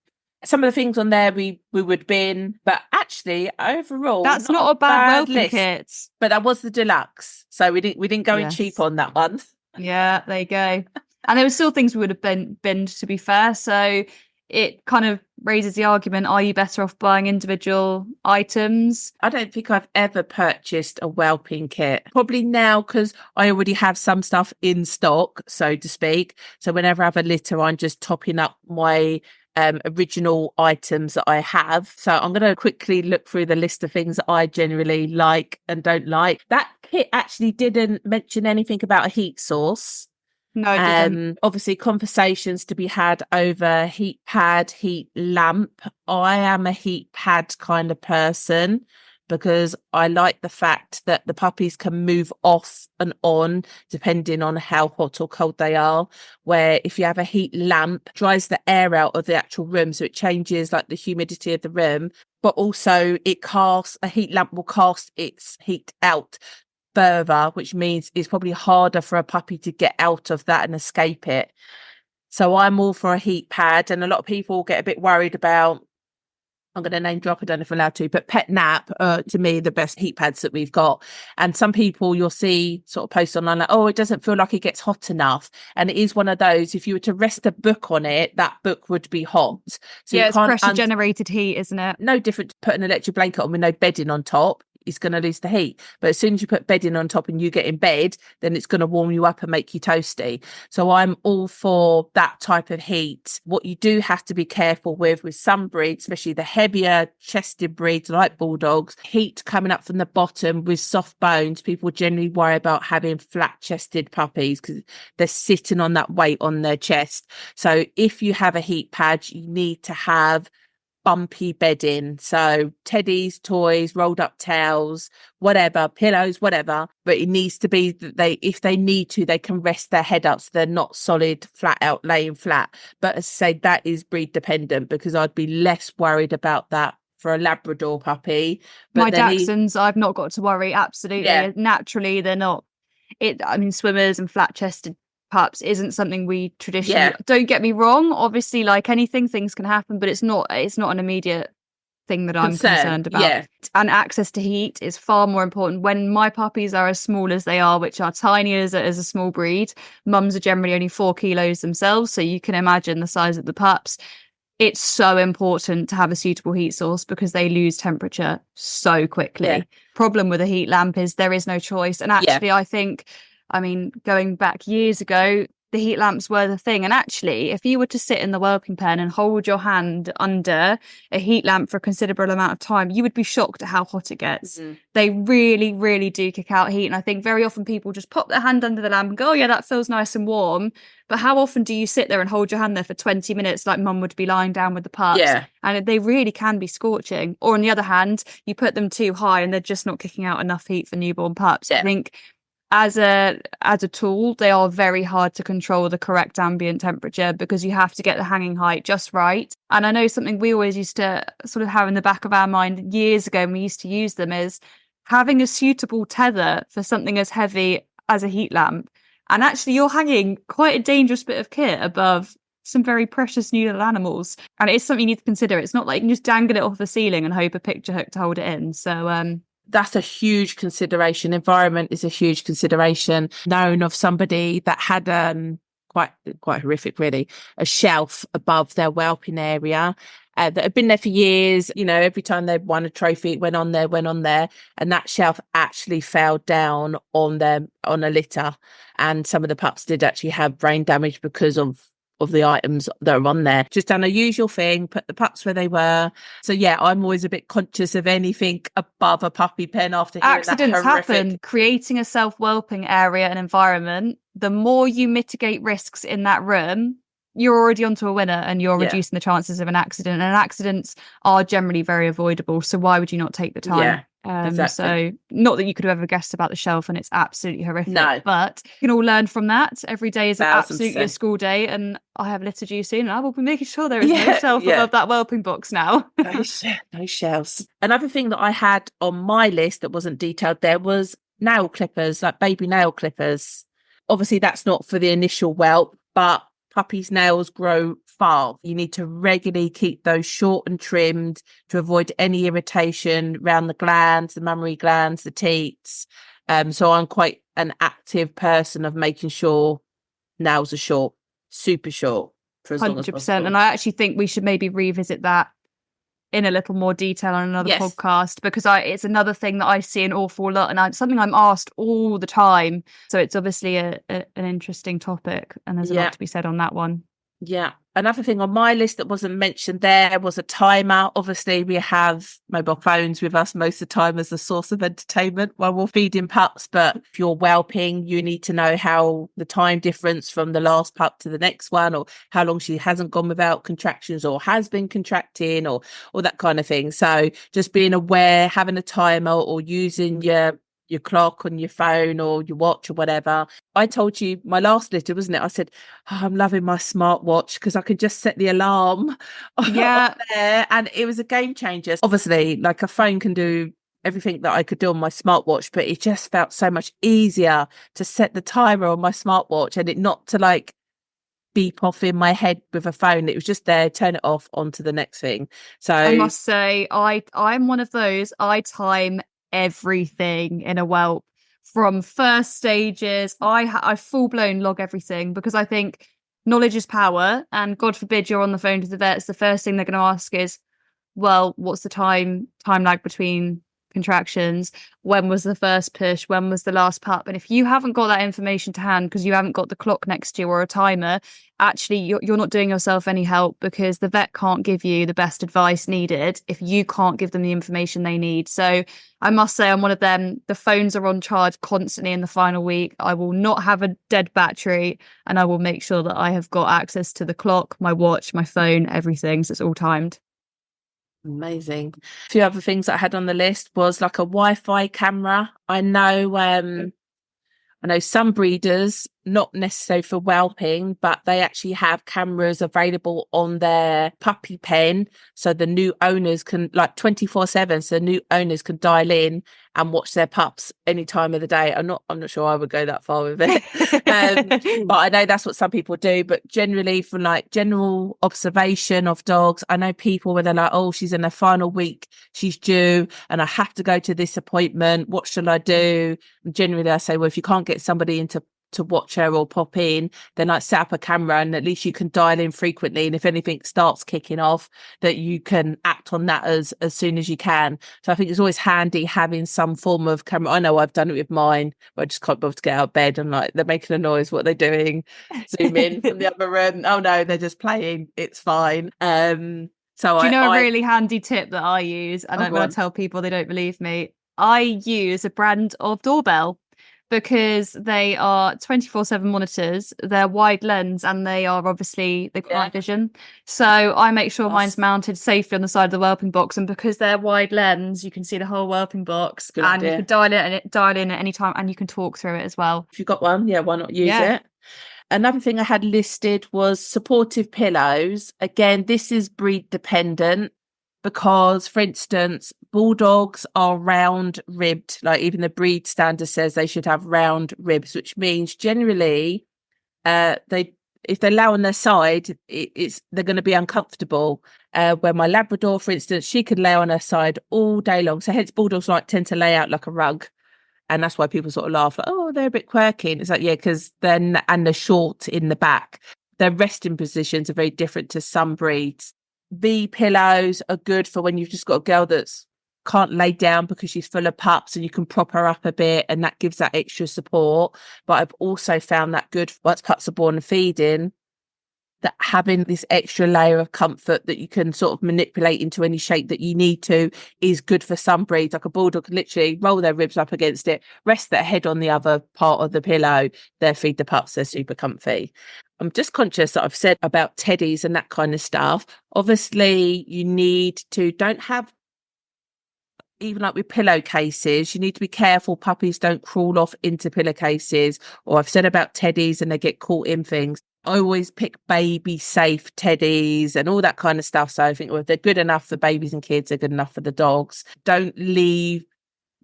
[SPEAKER 1] Some of the things on there we would bin, but actually overall
[SPEAKER 2] that's not a bad whelping
[SPEAKER 1] list,
[SPEAKER 2] kit.
[SPEAKER 1] but that was the deluxe, so we didn't go in cheap on that one.
[SPEAKER 2] Yeah, there you go. And there were still things we would have binned, to be fair. So it kind of raises the argument, are you better off buying individual items?
[SPEAKER 1] I don't think I've ever purchased a whelping kit. Probably now, because I already have some stuff in stock, so to speak. So whenever I have a litter, I'm just topping up my original items that I have. So I'm going to quickly look through the list of things that I generally like and don't like. That kit actually didn't mention anything about a heat source.
[SPEAKER 2] No, it didn't.
[SPEAKER 1] Obviously, conversations to be had over heat pad, heat lamp. I am a heat pad kind of person, because I like the fact that the puppies can move off and on depending on how hot or cold they are, where if you have a heat lamp, dries the air out of the actual room, so it changes like the humidity of the room, but also a heat lamp will cast its heat out further, which means it's probably harder for a puppy to get out of that and escape it. So I'm all for a heat pad, and a lot of people get a bit worried about, I'm going to name drop, I don't know if I'm allowed to, but Pet Nap are to me the best heat pads that we've got. And some people you'll see sort of post online like, oh, it doesn't feel like it gets hot enough. And it is one of those, if you were to rest a book on it, that book would be hot. So
[SPEAKER 2] it's pressure generated heat, isn't it?
[SPEAKER 1] No different to put an electric blanket on with no bedding on top. It's going to lose the heat. But as soon as you put bedding on top and you get in bed, then it's going to warm you up and make you toasty. So I'm all for that type of heat. What you do have to be careful with some breeds, especially the heavier chested breeds like bulldogs, heat coming up from the bottom with soft bones. People generally worry about having flat chested puppies because they're sitting on that weight on their chest. So if you have a heat pad, you need to have bumpy bedding, so teddies, toys, rolled up towels, whatever, pillows, whatever, but it needs to be that if they need to, they can rest their head up so they're not solid flat out laying flat. But as I say, that is breed dependent, because I'd be less worried about that for a Labrador puppy. But
[SPEAKER 2] my Dachshunds, I've not got to worry. Absolutely. Naturally, they're not swimmers and flat chested pups isn't something we traditionally don't get me wrong, obviously, like anything, things can happen, but it's not an immediate thing that I'm concerned about. And access to heat is far more important. When my puppies are as small as they are, which are tiny as a small breed, mums are generally only 4 kilos themselves, so you can imagine the size of the pups. it's so important to have a suitable heat source because they lose temperature so quickly.
[SPEAKER 1] Yeah.
[SPEAKER 2] Problem with a heat lamp is there is no choice. And actually, I think, I mean, going back years ago, the heat lamps were the thing. And actually, if you were to sit in the whelping pen and hold your hand under a heat lamp for a considerable amount of time, you would be shocked at how hot it gets. They really, really do kick out heat. And I think very often people just pop their hand under the lamp and go, oh yeah, that feels nice and warm. But how often do you sit there and hold your hand there for 20 minutes like mum would be lying down with the pups?
[SPEAKER 1] Yeah.
[SPEAKER 2] And they really can be scorching. Or on the other hand, you put them too high and they're just not kicking out enough heat for newborn pups. I think as a tool, they are very hard to control the correct ambient temperature because you have to get the hanging height just right. And I know something we always used to sort of have in the back of our mind years ago when we used to use them is having a suitable tether for something as heavy as a heat lamp. And actually, you're hanging quite a dangerous bit of kit above some very precious new little animals. And it is something you need to consider. It's not like you can just dangle it off the ceiling and hope a picture hook to hold it in. So
[SPEAKER 1] that's a huge consideration. Environment is a huge consideration. Known of somebody that had quite horrific, really, a shelf above their whelping area that had been there for years. You know, every time they won a trophy, it went on there, and that shelf actually fell down on a litter, and some of the pups did actually have brain damage because of the items that are on there. Just done a usual thing, put the pups where they were. So yeah, I'm always a bit conscious of anything above a puppy pen after hearing
[SPEAKER 2] accidents
[SPEAKER 1] that horrific...
[SPEAKER 2] happen. Creating a self-whelping area and environment, the more you mitigate risks in that room, you're already onto a winner and you're reducing the chances of an accident. And accidents are generally very avoidable. So why would you not take the time?
[SPEAKER 1] Yeah. Exactly.
[SPEAKER 2] So not that you could have ever guessed about the shelf and it's absolutely horrific,
[SPEAKER 1] no,
[SPEAKER 2] but you can all learn from that. Every day is
[SPEAKER 1] 1,000%.
[SPEAKER 2] absolutely a school day, and I have litter due soon and I will be making sure there is no shelf above that whelping box now.
[SPEAKER 1] No shelves. Another thing that I had on my list that wasn't detailed there was nail clippers, like baby nail clippers. Obviously that's not for the initial whelp, but puppies' nails grow fast. You need to regularly keep those short and trimmed to avoid any irritation around the glands, the mammary glands, the teats. So I'm quite an active person of making sure nails are short, super short, for as long as
[SPEAKER 2] 100%.
[SPEAKER 1] possible.
[SPEAKER 2] And I actually think we should maybe revisit that in a little more detail on another podcast, because it's another thing that I see an awful lot, and something I'm asked all the time. So it's obviously an interesting topic, and there's a lot to be said on that one.
[SPEAKER 1] Yeah. Another thing on my list that wasn't mentioned there was a timer. Obviously, we have mobile phones with us most of the time as a source of entertainment while we're feeding pups. But if you're whelping, you need to know how the time difference from the last pup to the next one, or how long she hasn't gone without contractions or has been contracting, or that kind of thing. So just being aware, having a timer, or using your clock on your phone or your watch or whatever. I told you my last litter, wasn't it? I said, I'm loving my smartwatch because I could just set the alarm on there, and it was a game changer. Obviously, like a phone can do everything that I could do on my smartwatch, but it just felt so much easier to set the timer on my smartwatch and it not to like beep off in my head with a phone. It was just there, turn it off, on to the next thing. So
[SPEAKER 2] I must say, I'm one of those. I time everything in a whelp from first stages. I full-blown log everything because I think knowledge is power, and God forbid you're on the phone to the vets, the first thing they're going to ask is, well, what's the time lag between contractions? When was the first push? When was the last pup? And if you haven't got that information to hand because you haven't got the clock next to you or a timer, actually you're not doing yourself any help, because the vet can't give you the best advice needed if you can't give them the information they need. So I must say I'm one of them. The phones are on charge constantly in the final week. I will not have a dead battery, and I will make sure that I have got access to the clock, my watch, my phone, everything, so it's all timed.
[SPEAKER 1] Amazing. A few other things that I had on the list was like a Wi-Fi camera. I know some breeders, not necessarily for whelping, but they actually have cameras available on their puppy pen, so the new owners can, like 24/7, so new owners can dial in and watch their pups any time of the day. I'm not sure I would go that far with it, but I know that's what some people do. But generally, from like general observation of dogs, I know people where they're like, oh, she's in her final week, she's due, and I have to go to this appointment, what shall I do? And generally I say, well, if you can't get somebody in to to watch her or pop in, then like set up a camera, and at least you can dial in frequently, and if anything starts kicking off, that you can act on that as soon as you can. So I think it's always handy having some form of camera. I know I've done it with mine, but I just can't bother to get out of bed, and like, they're making a noise, what are they doing? Zoom in from the other room. Oh no, they're just playing, it's fine. So
[SPEAKER 2] Do you know a
[SPEAKER 1] I
[SPEAKER 2] really handy tip that I use? And I'm going to tell people, they don't believe me. I use a brand of doorbell because they are 24/7 monitors. They're wide lens and they are obviously the night vision. So I make sure mine's mounted safely on the side of the whelping box. And because they're wide lens, you can see the whole whelping box.
[SPEAKER 1] Good
[SPEAKER 2] and
[SPEAKER 1] idea.
[SPEAKER 2] You can dial in at any time, and you can talk through it as well.
[SPEAKER 1] If you've got one, why not use it? Another thing I had listed was supportive pillows. Again, this is breed dependent because, for instance, bulldogs are round ribbed. Like even the breed standard says they should have round ribs, which means generally if they lay on their side, they're going to be uncomfortable. Where my Labrador, for instance, she could lay on her side all day long. So hence bulldogs tend to lay out like a rug. And that's why people sort of laugh, like, oh, they're a bit quirky. And it's like, yeah, because they're short in the back. Their resting positions are very different to some breeds. V pillows are good for when you've just got a girl that's can't lay down because she's full of pups, and you can prop her up a bit, and that gives that extra support. But I've also found that good once pups are born and feeding, that having this extra layer of comfort that you can sort of manipulate into any shape that you need to is good for some breeds. Like a bulldog can literally roll their ribs up against it, rest their head on the other part of the pillow, they feed the pups, they're super comfy. I'm just conscious that I've said about teddies and that kind of stuff. Obviously, you need to, don't have, even like with pillowcases, you need to be careful puppies don't crawl off into pillowcases, or I've said about teddies and they get caught in things. I always pick baby safe teddies and all that kind of stuff. So I think, well, if they're good enough for babies and kids, they're good enough for the dogs. Don't leave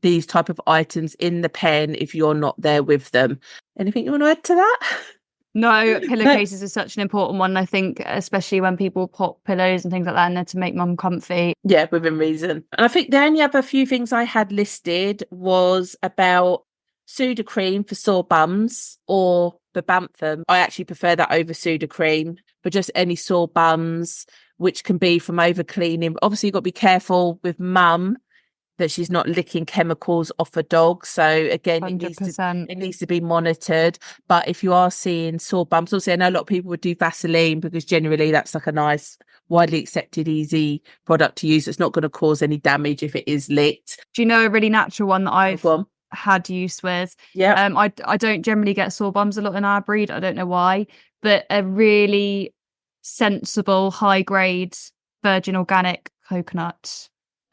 [SPEAKER 1] these type of items in the pen if you're not there with them. Anything you want to add to that?
[SPEAKER 2] No, pillowcases is such an important one, I think, especially when people pop pillows and things like that in there to make mum comfy.
[SPEAKER 1] Yeah, within reason. And I think the only other few things I had listed was about Sudocrem for sore bums or Babanthum. I actually prefer that over Sudocrem for just any sore bums, which can be from over cleaning. Obviously, you've got to be careful with mum that she's not licking chemicals off a dog. So again,
[SPEAKER 2] 100%.
[SPEAKER 1] it needs to be monitored. But if you are seeing sore bumps, also I know a lot of people would do Vaseline because generally that's like a nice, widely accepted, easy product to use. It's not going to cause any damage if it is licked.
[SPEAKER 2] Do you know a really natural one that I've had use with?
[SPEAKER 1] Yeah.
[SPEAKER 2] I don't generally get sore bums a lot in our breed. I don't know why, but a really sensible, high grade virgin organic coconut.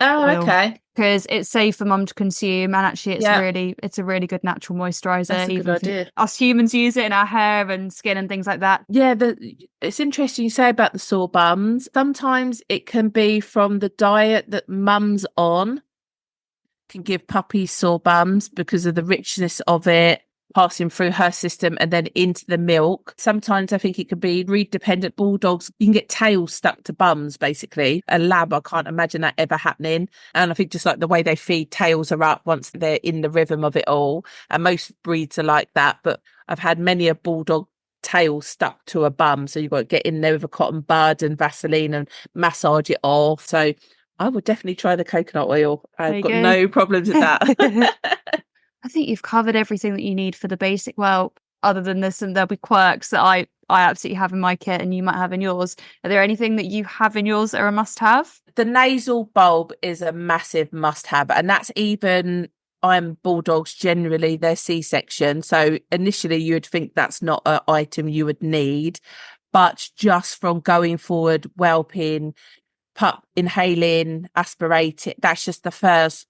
[SPEAKER 1] Oh, okay.
[SPEAKER 2] Because it's safe for mum to consume, and actually it's a really good natural moisturizer.
[SPEAKER 1] That's a good idea.
[SPEAKER 2] Us humans use it in our hair and skin and things like that.
[SPEAKER 1] Yeah, it's interesting you say about the sore bums. Sometimes it can be from the diet that mum's on, can give puppies sore bums because of the richness of it passing through her system and then into the milk. Sometimes I think it could be breed dependent. Bulldogs, you can get tails stuck to bums, basically. A lab, I can't imagine that ever happening. And I think just like the way they feed, tails are up once they're in the rhythm of it all. And most breeds are like that. But I've had many a bulldog tail stuck to a bum. So you've got to get in there with a cotton bud and Vaseline and massage it off. So I would definitely try the coconut oil. I've got no problems with that.
[SPEAKER 2] I think you've covered everything that you need for the basic whelp, other than this, and there'll be quirks that I absolutely have in my kit and you might have in yours. Are there anything that you have in yours that are a must-have?
[SPEAKER 1] The nasal bulb is a massive must-have, and that's even bulldogs generally, their C-section. So initially you would think that's not an item you would need, but just from going forward, whelping, pup inhaling, aspirating, that's just the first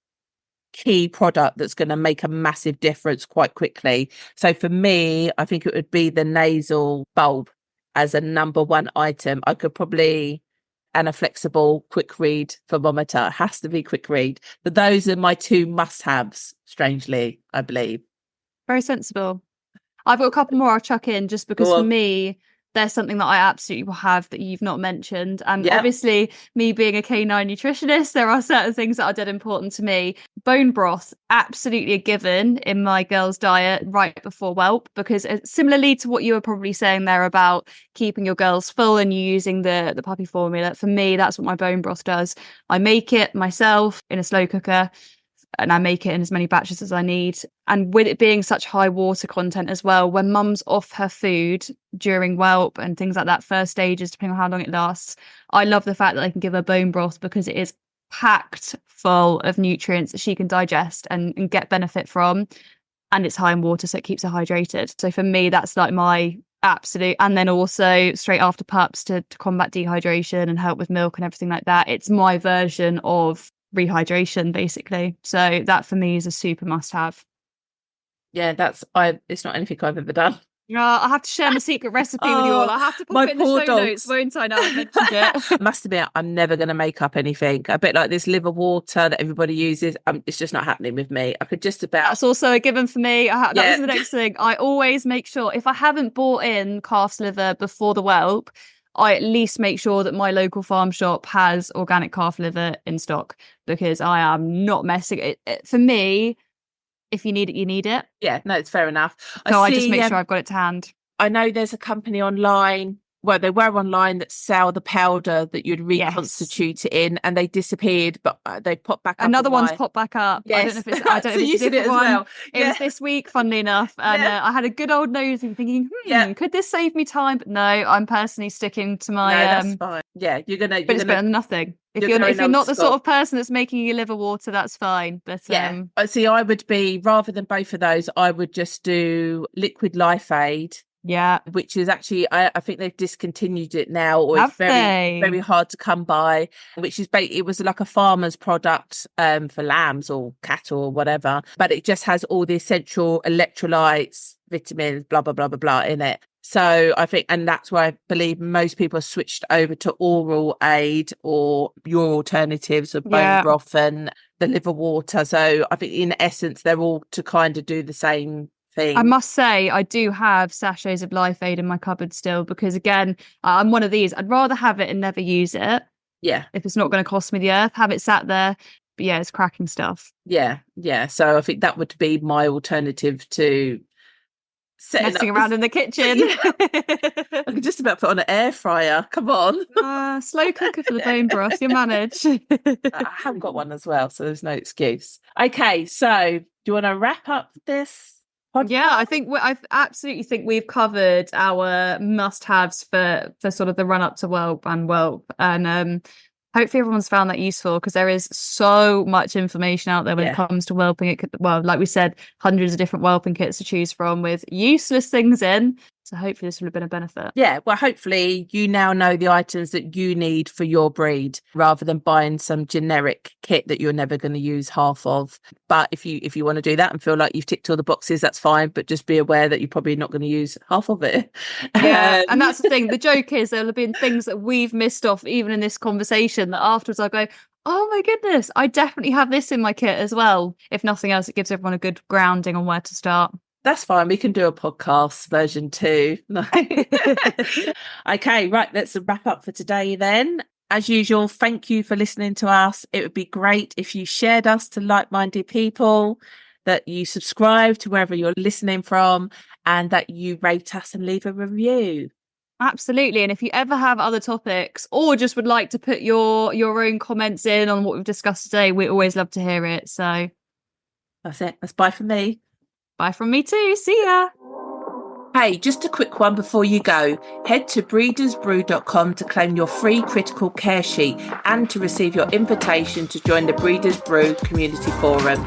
[SPEAKER 1] key product that's going to make a massive difference quite quickly. So for me, I think it would be the nasal bulb as a number one item. I could probably, and a flexible quick read thermometer. It has to be quick read. But those are my two must-haves, strangely, I believe.
[SPEAKER 2] Very sensible. I've got a couple more I'll chuck in just because for me, there's something that I absolutely will have that you've not mentioned. And obviously, me being a canine nutritionist, there are certain things that are dead important to me. Bone broth, absolutely a given in my girls' diet right before whelp, because similarly to what you were probably saying there about keeping your girls full and you using the puppy formula, for me, that's what my bone broth does. I make it myself in a slow cooker, and I make it in as many batches as I need. And with it being such high water content as well, when mum's off her food during whelp and things like that, first stages, depending on how long it lasts, I love the fact that I can give her bone broth because it is packed full of nutrients that she can digest and get benefit from. And it's high in water, so it keeps her hydrated. So for me, that's like my absolute. And then also straight after pups to combat dehydration and help with milk and everything like that. It's my version of rehydration, basically. So that for me is a super must have.
[SPEAKER 1] Yeah, it's not anything I've ever done.
[SPEAKER 2] I have to share my secret recipe with you all. I have to put it in the show notes, won't I? Now I've mentioned it.
[SPEAKER 1] Must admit, I'm never going to make up anything. A bit like this liver water that everybody uses. It's just not happening with me. I could just about.
[SPEAKER 2] That's also a given for me. That was the next thing. I always make sure if I haven't bought in calf's liver before the whelp, I at least make sure that my local farm shop has organic calf liver in stock, because I am not messing it. For me, if you need it, you need it.
[SPEAKER 1] Yeah, no, it's fair enough.
[SPEAKER 2] I just make sure I've got it to hand.
[SPEAKER 1] I know there's a company online. Well, they were online that sell the powder that you'd reconstitute it in, and they disappeared, but they popped back up.
[SPEAKER 2] Another one's popped back up.
[SPEAKER 1] Yes.
[SPEAKER 2] I don't know if it's. I don't know if it's a different one. Well. It was this week, funnily enough, and I had a good old nosy thinking, could this save me time? But no, I'm personally sticking to my.
[SPEAKER 1] No, that's fine. Yeah, you're gonna.
[SPEAKER 2] But it's better than nothing. If you're not the sort of person that's making your liver water, that's fine. But
[SPEAKER 1] see, I would be, rather than both of those, I would just do liquid Life Aid.
[SPEAKER 2] Yeah,
[SPEAKER 1] which is actually I think they've discontinued it now, or it's very hard to come by. Which is it was like a farmer's product for lambs or cattle or whatever, but it just has all the essential electrolytes, vitamins, blah blah blah blah blah in it. So I think, and that's why I believe most people have switched over to Oral Aid or your alternatives of bone broth and the liver water. So I think in essence they're all to kind of do the same thing.
[SPEAKER 2] I must say, I do have sachets of Life Aid in my cupboard still, because again, I'm one of these. I'd rather have it and never use it.
[SPEAKER 1] Yeah.
[SPEAKER 2] If it's not going to cost me the earth, have it sat there. But yeah, it's cracking stuff.
[SPEAKER 1] Yeah. So I think that would be my alternative to
[SPEAKER 2] messing around in the kitchen.
[SPEAKER 1] I could just about put on an air fryer. Come on.
[SPEAKER 2] Slow cooker for the bone broth. You manage.
[SPEAKER 1] I haven't got one as well, so there's no excuse. Okay, so do you want to wrap up this podcast?
[SPEAKER 2] Yeah, I absolutely think we've covered our must-haves for sort of the run-up to whelp, and hopefully everyone's found that useful, because there is so much information out there when it comes to whelping. It could, like we said, hundreds of different whelping kits to choose from with useless things in. So hopefully this will have been a benefit. Yeah,
[SPEAKER 1] well, hopefully you now know the items that you need for your breed, rather than buying some generic kit that you're never going to use half of. But if you want to do that and feel like you've ticked all the boxes, that's fine. But just be aware that you're probably not going to use half of it.
[SPEAKER 2] Yeah, and that's the thing. The joke is there'll have been things that we've missed off, even in this conversation, that afterwards I'll go, oh my goodness, I definitely have this in my kit as well. If nothing else, it gives everyone a good grounding on where to start.
[SPEAKER 1] That's fine. We can do a podcast version 2. Okay, right. Let's wrap up for today then. As usual, thank you for listening to us. It would be great if you shared us to like-minded people, that you subscribe to wherever you're listening from, and that you rate us and leave a review.
[SPEAKER 2] Absolutely. And if you ever have other topics, or just would like to put your own comments in on what we've discussed today, we always love to hear it. So
[SPEAKER 1] that's it. That's bye from me.
[SPEAKER 2] Bye from me too. See ya.
[SPEAKER 1] Hey, just a quick one before you go. Head to breedersbrew.com to claim your free critical care sheet and to receive your invitation to join the Breeders Brew community forum.